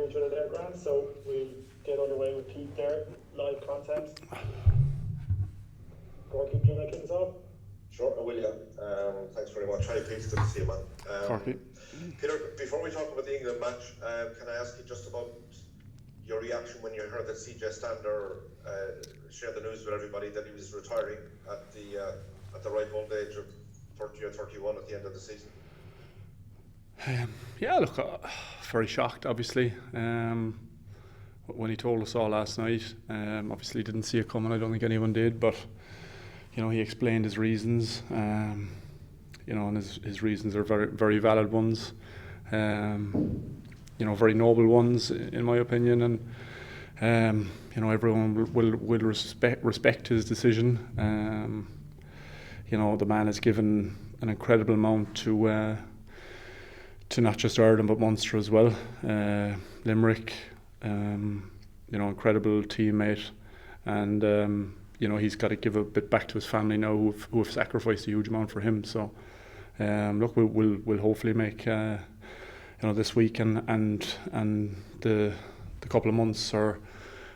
each other there, Grant. So we'll get underway with Pete there, live content. Gorky, do you want to kick us off? Sure, I will, yeah. Thanks very much. Hi, Pete. Good to see you, man. Corky. Peter, before we talk about the England match, can I ask you just about your reaction when you heard that CJ Stander shared the news with everybody that he was retiring at the ripe old age of 30 or 31 at the end of the season? Yeah, look, very shocked, obviously. When he told us all last night, obviously didn't see it coming. I don't think anyone did, but he explained his reasons. And his reasons are very, very valid ones. Very noble ones, in my opinion, and everyone will respect his decision. The man has given an incredible amount to not just Ireland but Munster as well. Limerick, incredible teammate, and he's got to give a bit back to his family now who have sacrificed a huge amount for him. So look, we'll hopefully make this week and the couple of months or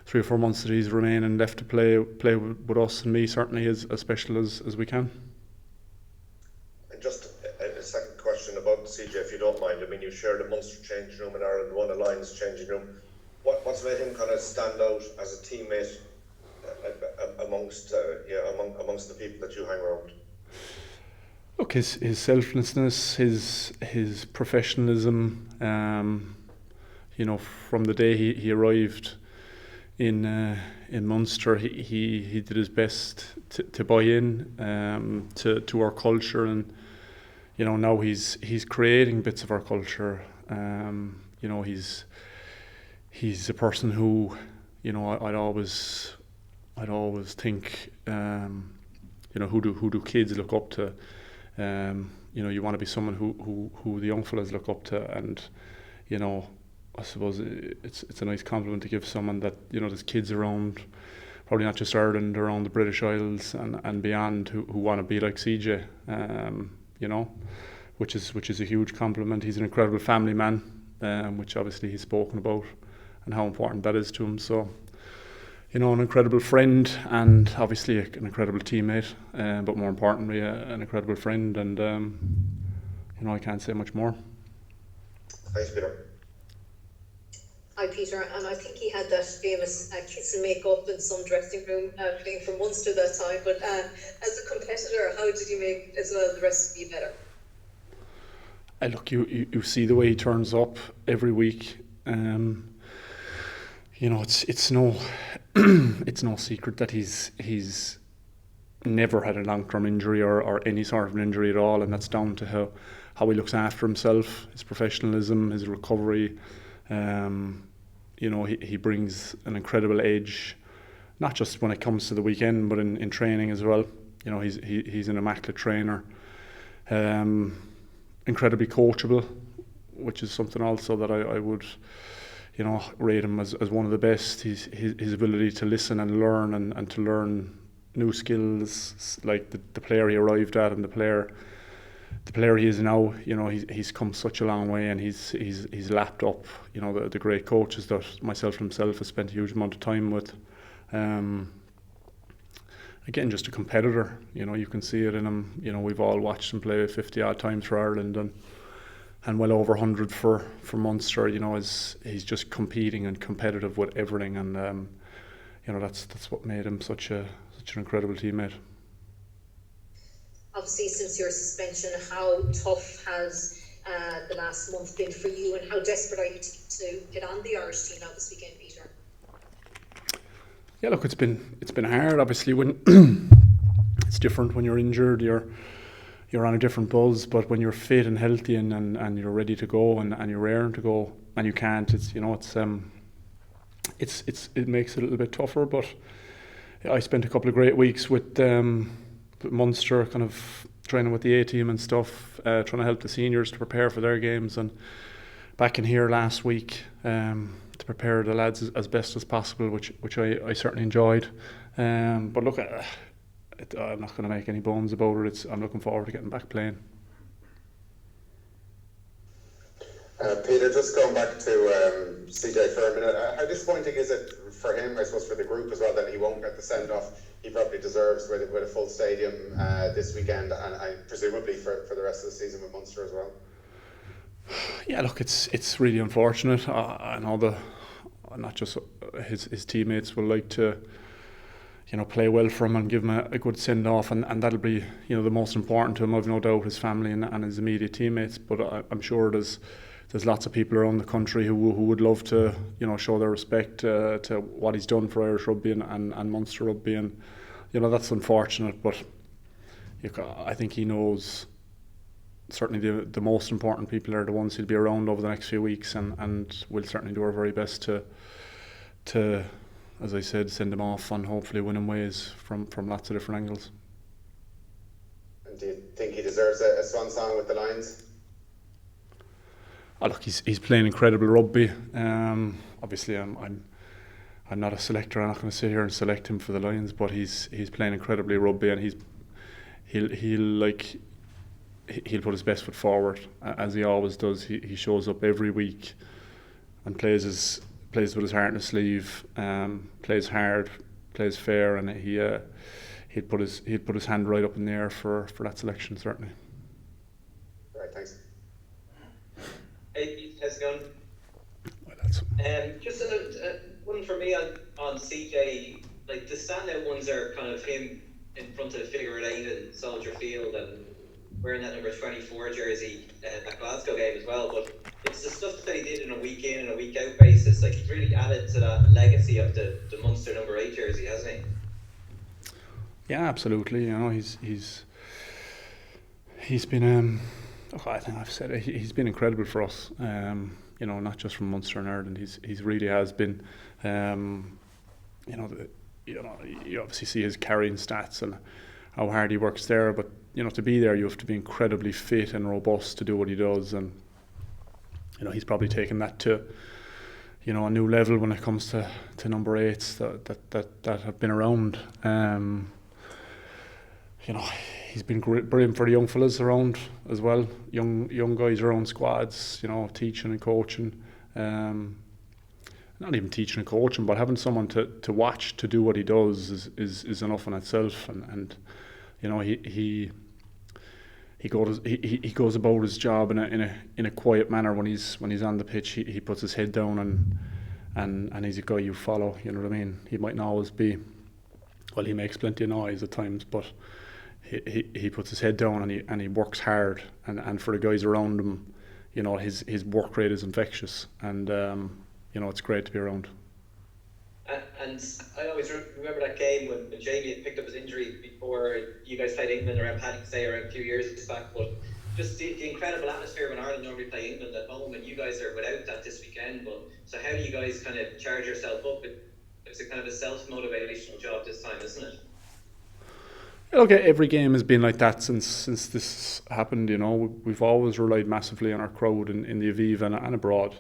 3 or 4 months that he's remaining left to play with us and me certainly as special as we can. And just a second question about CJ, if you don't mind. I mean, you shared a Munster changing room in Ireland, one Alliance changing room. What's made him kind of stand out as a teammate amongst the people that you hang around? Look, his selflessness, his professionalism. From the day he arrived in Munster, he did his best to buy in to our culture, and now he's creating bits of our culture. He's a person who I'd always think who do kids look up to. You want to be someone who the young fellas look up to, and I suppose it's a nice compliment to give someone that there's kids around, probably not just Ireland, around the British Isles and beyond who want to be like CJ. Which is a huge compliment. He's an incredible family man, which obviously he's spoken about and how important that is to him. So an incredible friend and obviously an incredible teammate, but more importantly an incredible friend, and I can't say much more. Thanks, Peter. Hi, Peter, and I think he had that famous kiss and make up in some dressing room playing for Munster that time, but as a competitor, how did you make as well the recipe better? Look, you see the way he turns up every week. It's no it's no secret that he's never had a long-term injury or any sort of an injury at all, and that's down to how he looks after himself, his professionalism, his recovery. He brings an incredible edge, not just when it comes to the weekend, but in training as well. He's an immaculate trainer, incredibly coachable, which is something also that I would rate him as one of the best. His ability to listen and learn and to learn new skills, like the player he arrived at and the player he is now. He's come such a long way, and he's lapped up the great coaches that myself and himself have spent a huge amount of time with. Again, just a competitor. You can see it in him. We've all watched him play 50 odd times for Ireland and well over 100 for Munster. He's just competing and competitive with everything, and that's what made him such an incredible teammate. Obviously, since your suspension, how tough has the last month been for you, and how desperate are you to get on the Irish team now this weekend, Peter? Yeah, look, it's been hard. Obviously, when it's different when you're injured, you're on a different buzz. But when you're fit and healthy and you're ready to go and you're raring to go and you can't, it makes it a little bit tougher. But I spent a couple of great weeks with Munster, kind of training with the A team and stuff, trying to help the seniors to prepare for their games, and back in here last week to prepare the lads as best as possible, which I certainly enjoyed. But look, I'm not going to make any bones about it. I'm looking forward to getting back playing. Peter, just going back to CJ for a minute, how disappointing is it for him, I suppose for the group as well, that he won't get the send-off he probably deserves with a full stadium this weekend, and presumably for the rest of the season with Munster as well? Yeah, look, it's really unfortunate. I know not just his teammates will like to, play well for him and give him a good send off, and that'll be, the most important to him. I've no doubt his family and his immediate teammates, but I'm sure there's lots of people around the country who would love to, show their respect to what he's done for Irish rugby and Munster rugby, and that's unfortunate. But I think he knows certainly the most important people are the ones who'll be around over the next few weeks, and we'll certainly do our very best to, as I said, send him off and hopefully win him ways from lots of different angles. And do you think he deserves a swan song with the Lions? Oh, look, he's playing incredible rugby. Obviously, I'm not a selector. I'm not going to sit here and select him for the Lions, but he's playing incredibly rugby, and he'll put his best foot forward as he always does. He shows up every week and plays with his heart in his sleeve. Plays hard, plays fair, and he'd put his hand right up in the air for that selection, certainly. Right, thanks. Hey, how's it going? Well, that's Just one for me on CJ. Like the standout ones are kind of him in front of the figure 8 in Soldier Field and wearing that number 24 jersey at Glasgow game as well. But it's the stuff that he did in a week in and a week out basis. Like he's really added to that legacy of the Munster number 8 jersey, hasn't he? Yeah, absolutely. He's been. I think I've said it. He's been incredible for us. Not just from Munster and Ireland. He's really has been. You obviously see his carrying stats and how hard he works there. But to be there, you have to be incredibly fit and robust to do what he does. And he's probably taken that to a new level when it comes to number 8s that have been around. He's been brilliant for the young fellas around as well. Young guys around squads, teaching and coaching. Not even teaching and coaching, but having someone to watch to do what he does is enough in itself. And he goes about his job in a quiet manner when he's on the pitch. He puts his head down and he's a guy you follow. You know what I mean? He might not always be. Well, he makes plenty of noise at times, but he puts his head down and he works hard. And for the guys around him, his work rate is infectious. And it's great to be around. And I always remember that game when Jamie had picked up his injury before you guys played England around Patrick's Day around a few years back. But just the incredible atmosphere when Ireland normally play England at home, and you guys are without that this weekend. But so how do you guys kind of charge yourself up? It's a kind of a self-motivational job this time, isn't it? Look, every game has been like that since this happened. We've always relied massively on our crowd in the Aviva and abroad.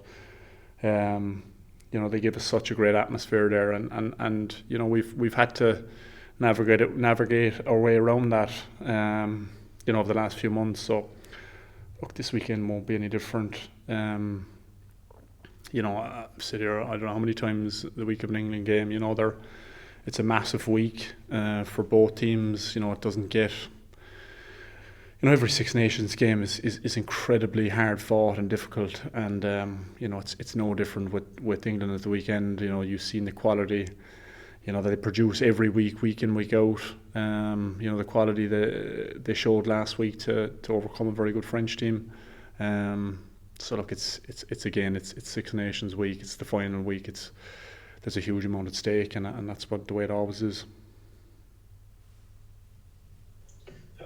They give us such a great atmosphere there, and we've had to navigate our way around that. Over the last few months. So, look, this weekend won't be any different. I sit here. I don't know how many times the week of an England game. It's a massive week for both teams. It doesn't get. Every Six Nations game is incredibly hard fought and difficult, and it's no different with England at the weekend. You've seen the quality, that they produce every week in, week out. The quality they showed last week to overcome a very good French team. So look, it's Six Nations week. It's the final week. There's a huge amount at stake, and that's the way it always is.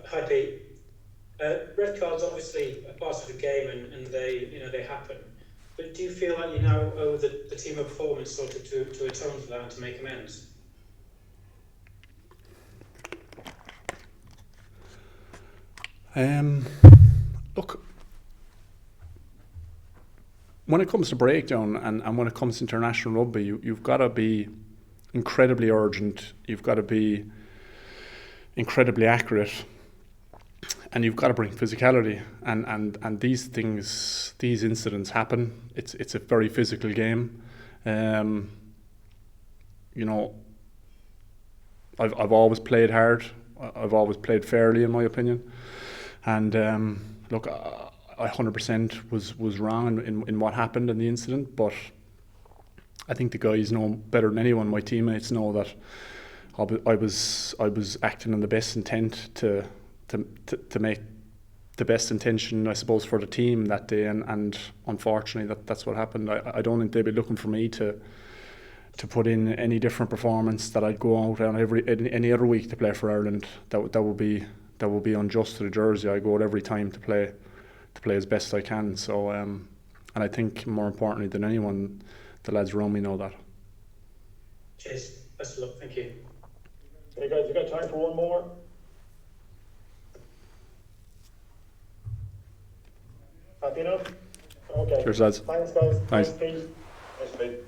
Hi Pete. Red cards obviously a part of the game, and they happen. But do you feel like you now owe the team a performance sort of to atone for that and to make amends? Look, when it comes to breakdown and when it comes to international rugby, you've got to be incredibly urgent. You've got to be incredibly accurate. you've got to bring physicality, and these things, these incidents happen. It's a very physical game. You know, I've always played hard. I've always played fairly, in my opinion. And look, I 100% was wrong in what happened in the incident, but I think the guys know better than anyone. My teammates know that I was acting in the best intent to make the best intention, I suppose, for the team that day, and unfortunately that's what happened. I don't think they'd be looking for me to put in any different performance that I'd go out on any other week to play for Ireland. That would be unjust to the jersey. I go out every time to play as best I can. So and I think more importantly than anyone, the lads around me know that. Cheers. Best of luck. Thank you. Hey guys, you got time for one more? Happy enough? Okay. Cheers, lads. Thanks guys. Thanks. Pete. Thanks, mate.